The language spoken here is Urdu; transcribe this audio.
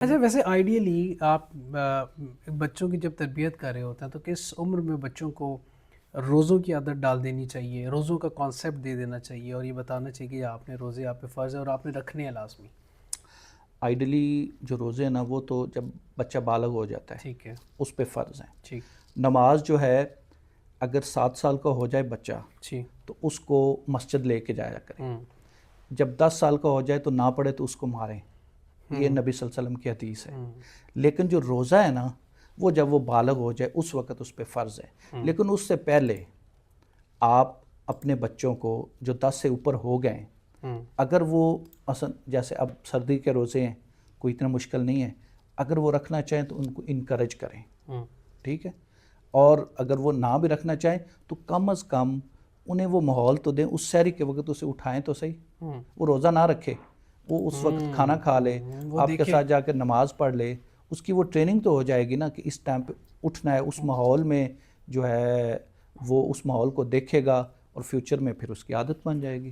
اچھا ویسے آئیڈیلی آپ بچوں کی جب تربیت کر رہے ہوتے ہیں تو کس عمر میں بچوں کو روزوں کی عادت ڈال دینی چاہیے، روزوں کا کانسیپٹ دے دینا چاہیے اور یہ بتانا چاہیے کہ آپ نے روزے آپ پہ فرض ہے اور آپ نے رکھنے ہیں لازمی؟ آئیڈلی جو روزے ہیں نا وہ تو جب بچہ بالغ ہو جاتا ہے ٹھیک ہے، اس پہ فرض ہیں. ٹھیک، نماز جو ہے اگر 7 سال کا ہو جائے بچہ جی، تو اس کو مسجد لے کے جایا کریں. ہوں، جب 10 سال کا ہو جائے تو نہ پڑھے تو اس کو ماریں. یہ ہوں، نبی صلی اللہ علیہ وسلم کی حدیث ہے. ہوں، لیکن جو روزہ ہے نا وہ جب وہ بالغ ہو جائے اس وقت اس پہ فرض ہے. ہوں، لیکن اس سے پہلے آپ اپنے بچوں کو جو 10 سے اوپر ہو گئے ہوں، اگر وہ مثلا جیسے اب سردی کے روزے ہیں کوئی اتنا مشکل نہیں ہے، اگر وہ رکھنا چاہیں تو ان کو انکریج کریں. ہوں، ٹھیک ہے. اور اگر وہ نہ بھی رکھنا چاہیں تو کم از کم انہیں وہ ماحول تو دیں، اس سحری کے وقت اسے اٹھائیں تو صحیح. ہوں، وہ روزہ نہ رکھے، وہ اس وقت کھانا کھا لے، وہ آپ کے دیکھے، ساتھ جا کے نماز پڑھ لے. اس کی وہ ٹریننگ تو ہو جائے گی نا کہ اس ٹائم پہ اٹھنا ہے. اس ماحول میں جو ہے وہ اس ماحول کو دیکھے گا اور فیوچر میں پھر اس کی عادت بن جائے گی.